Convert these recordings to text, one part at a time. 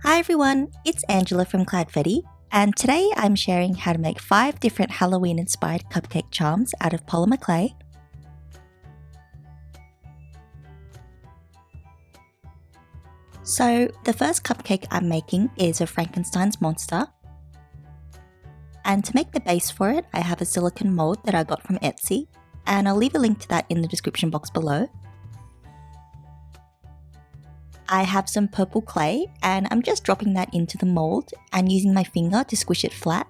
Hi everyone, it's Angela from Cloudfetti, and today I'm sharing how to make 5 different Halloween-inspired cupcake charms out of polymer clay. So the first cupcake I'm making is a Frankenstein's monster, and to make the base for it I have a silicone mold that I got from Etsy, and I'll leave a link to that in the description box below. I have some purple clay and I'm just dropping that into the mold and using my finger to squish it flat.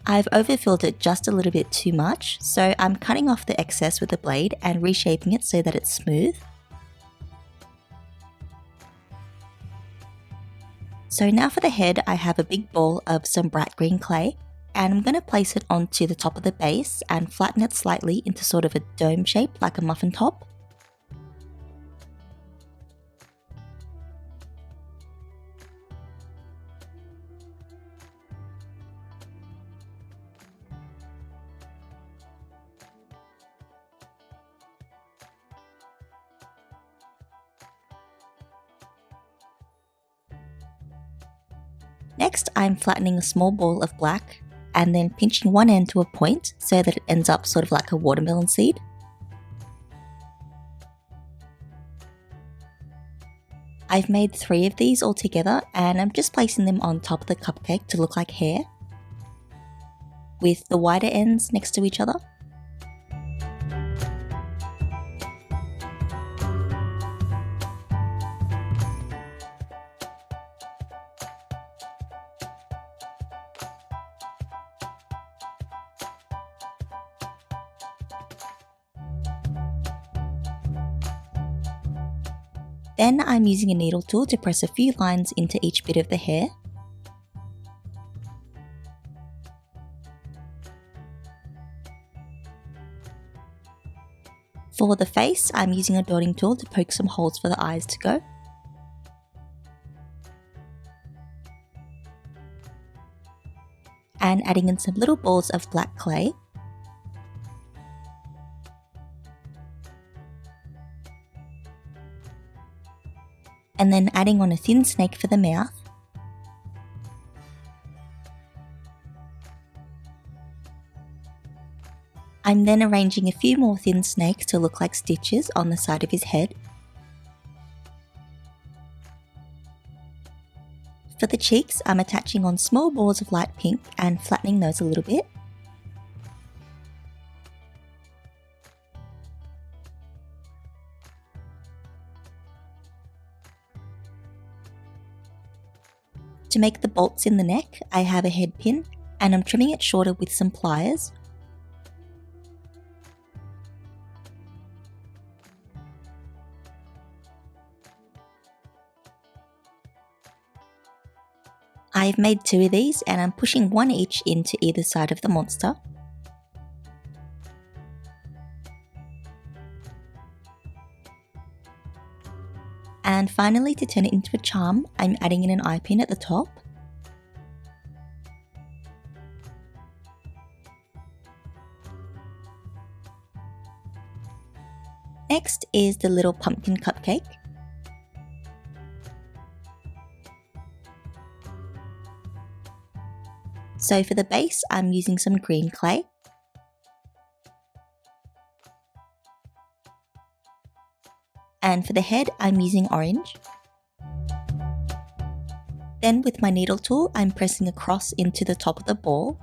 I've overfilled it just a little bit too much, so I'm cutting off the excess with a blade and reshaping it so that it's smooth. So now for the head, I have a big ball of some bright green clay, and I'm going to place it onto the top of the base and flatten it slightly into sort of a dome shape like a muffin top. Next, I'm flattening a small ball of black and then pinching one end to a point so that it ends up sort of like a watermelon seed. I've made 3 of these all together and I'm just placing them on top of the cupcake to look like hair, with the wider ends next to each other. Then I'm using a needle tool to press a few lines into each bit of the hair. For the face, I'm using a dotting tool to poke some holes for the eyes to go. And adding in some little balls of black clay. And then adding on a thin snake for the mouth. I'm then arranging a few more thin snakes to look like stitches on the side of his head. For the cheeks, I'm attaching on small balls of light pink and flattening those a little bit. To make the bolts in the neck, I have a head pin and I'm trimming it shorter with some pliers. I've made 2 of these and I'm pushing one each into either side of the monster. And finally, to turn it into a charm, I'm adding in an eye pin at the top. Next is the little pumpkin cupcake. So for the base, I'm using some green clay. And for the head, I'm using orange. Then with my needle tool, I'm pressing across into the top of the ball.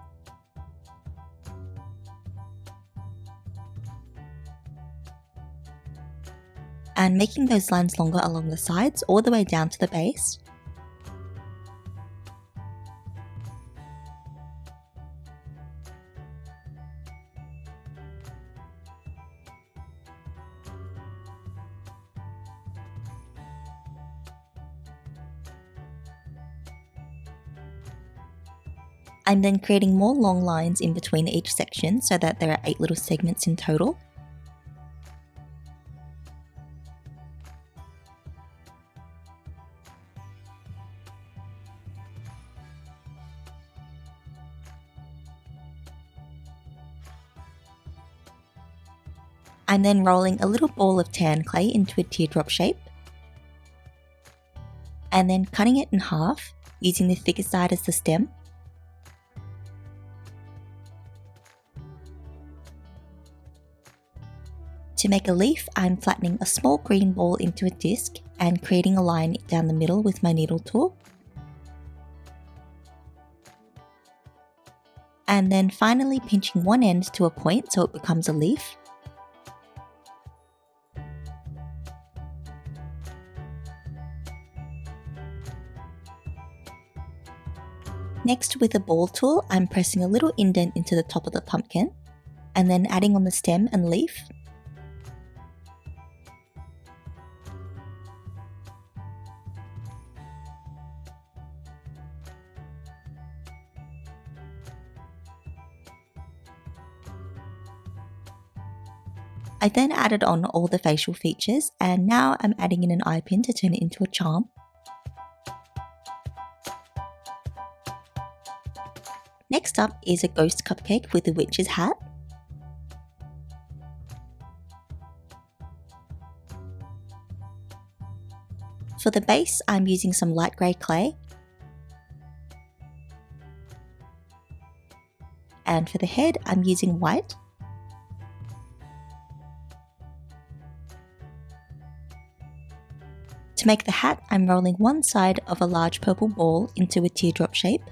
And making those lines longer along the sides all the way down to the base. I'm then creating more long lines in between each section so that there are 8 little segments in total. I'm then rolling a little ball of tan clay into a teardrop shape, and then cutting it in half using the thicker side as the stem. To make a leaf, I'm flattening a small green ball into a disc and creating a line down the middle with my needle tool. And then finally pinching one end to a point so it becomes a leaf. Next, with a ball tool, I'm pressing a little indent into the top of the pumpkin and then adding on the stem and leaf. I then added on all the facial features, and now I'm adding in an eye pin to turn it into a charm. Next up is a ghost cupcake with a witch's hat. For the base, I'm using some light grey clay. And for the head, I'm using white. To make the hat, I'm rolling one side of a large purple ball into a teardrop shape.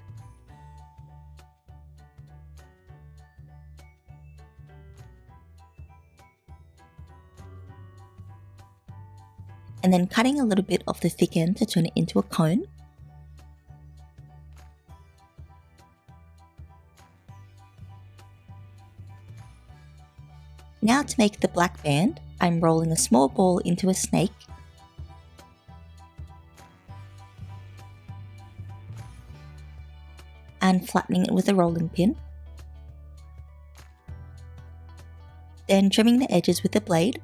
And then cutting a little bit off the thick end to turn it into a cone. Now to make the black band, I'm rolling a small ball into a snake and flattening it with a rolling pin. Then trimming the edges with a blade.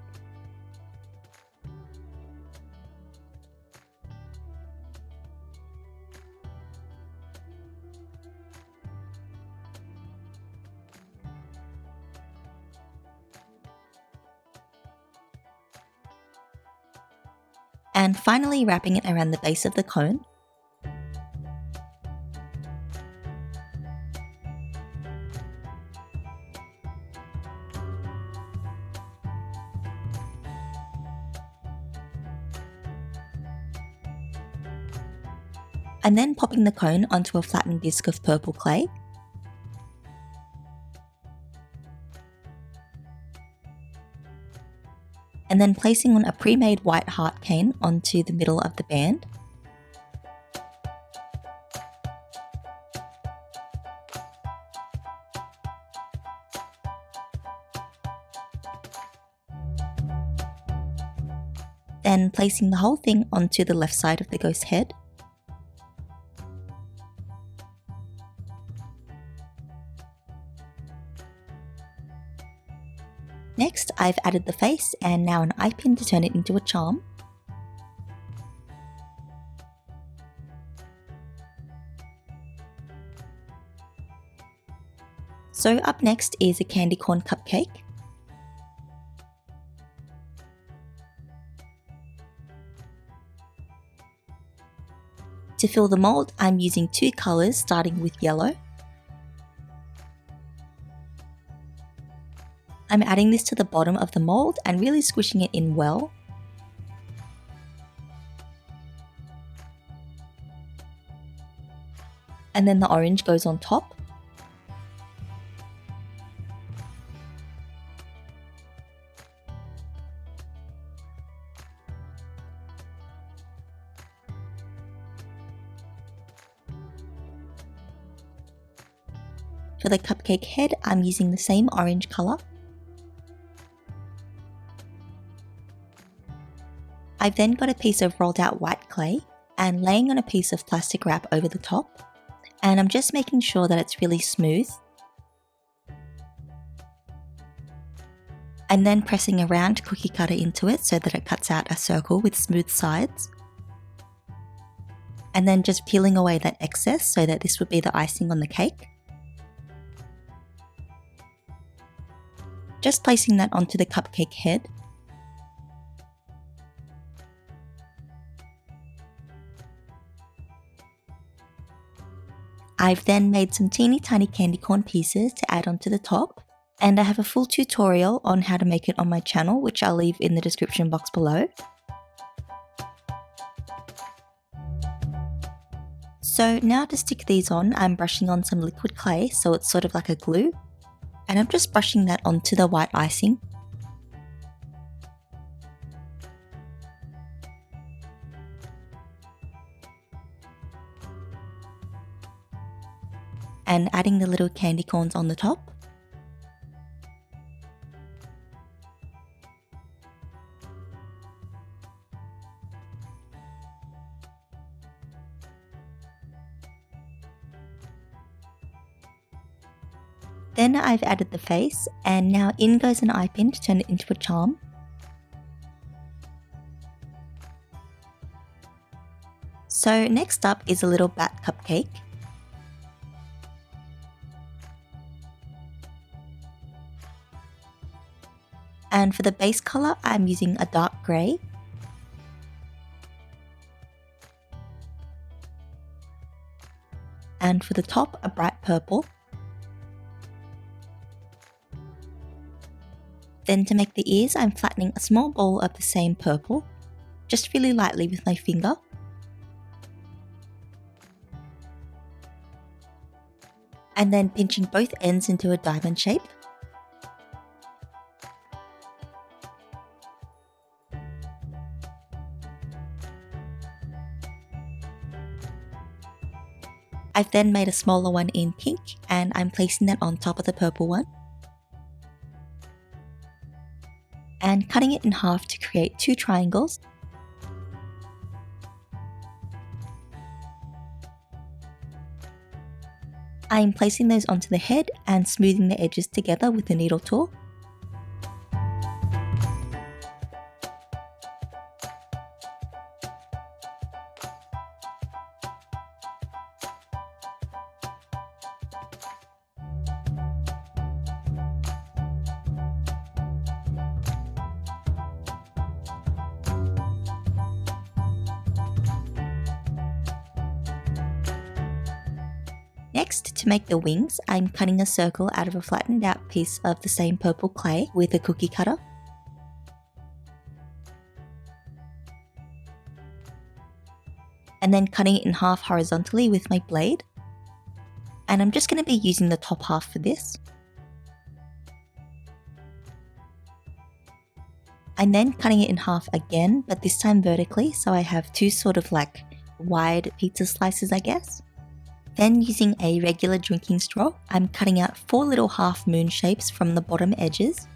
And finally wrapping it around the base of the cone. And then popping the cone onto a flattened disc of purple clay. And then placing on a pre-made white heart cane onto the middle of the band. Then placing the whole thing onto the left side of the ghost head. Next, I've added the face and now an eye pin to turn it into a charm. So up next is a candy corn cupcake. To fill the mold, I'm using two colours starting with yellow. I'm adding this to the bottom of the mold and really squishing it in well. And then the orange goes on top. For the cupcake head, I'm using the same orange colour. I've then got a piece of rolled out white clay and laying on a piece of plastic wrap over the top, and I'm just making sure that it's really smooth. I'm then pressing a round cookie cutter into it so that it cuts out a circle with smooth sides. And then just peeling away that excess so that this would be the icing on the cake. just placing that onto the cupcake head. I've then made some teeny tiny candy corn pieces to add onto the top, and I have a full tutorial on how to make it on my channel, which I'll leave in the description box below. So now to stick these on, I'm brushing on some liquid clay so it's sort of like a glue, and I'm just brushing that onto the white icing. And adding the little candy corns on the top. Then I've added the face, and now in goes an eye pin to turn it into a charm. So next up is a little bat cupcake. And for the base colour, I'm using a dark grey. And for the top, a bright purple. Then to make the ears, I'm flattening a small ball of the same purple, just really lightly with my finger. And then pinching both ends into a diamond shape. I've then made a smaller one in pink, and I'm placing that on top of the purple one. And cutting it in half to create two triangles. I'm placing those onto the head and smoothing the edges together with a needle tool. Next, to make the wings, I'm cutting a circle out of a flattened out piece of the same purple clay with a cookie cutter. And then cutting it in half horizontally with my blade. And I'm just going to be using the top half for this. And then cutting it in half again, but this time vertically, so I have two sort of like wide pizza slices, I guess. Then using a regular drinking straw, I'm cutting out 4 little half moon shapes from the bottom edges.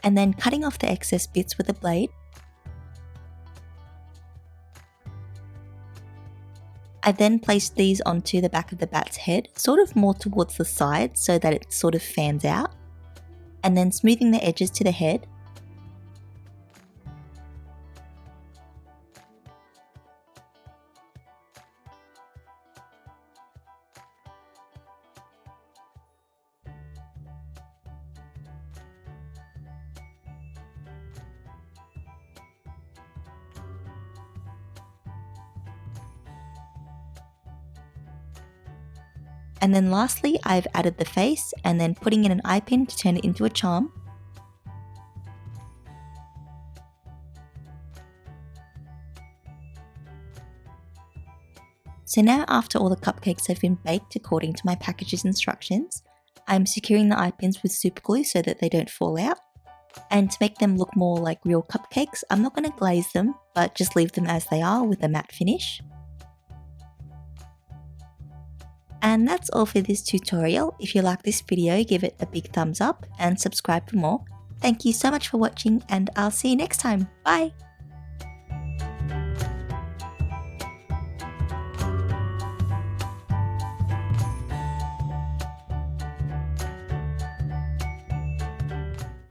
And then cutting off the excess bits with a blade. I then placed these onto the back of the bat's head, sort of more towards the side so that it sort of fans out, and then smoothing the edges to the head. And then lastly, I've added the face and then putting in an eye pin to turn it into a charm. So now after all the cupcakes have been baked according to my package's instructions, I'm securing the eye pins with super glue so that they don't fall out. And to make them look more like real cupcakes, I'm not going to glaze them, but just leave them as they are with a matte finish. And that's all for this tutorial. If you like this video, give it a big thumbs up and subscribe for more. Thank you so much for watching, and I'll see you next time. Bye!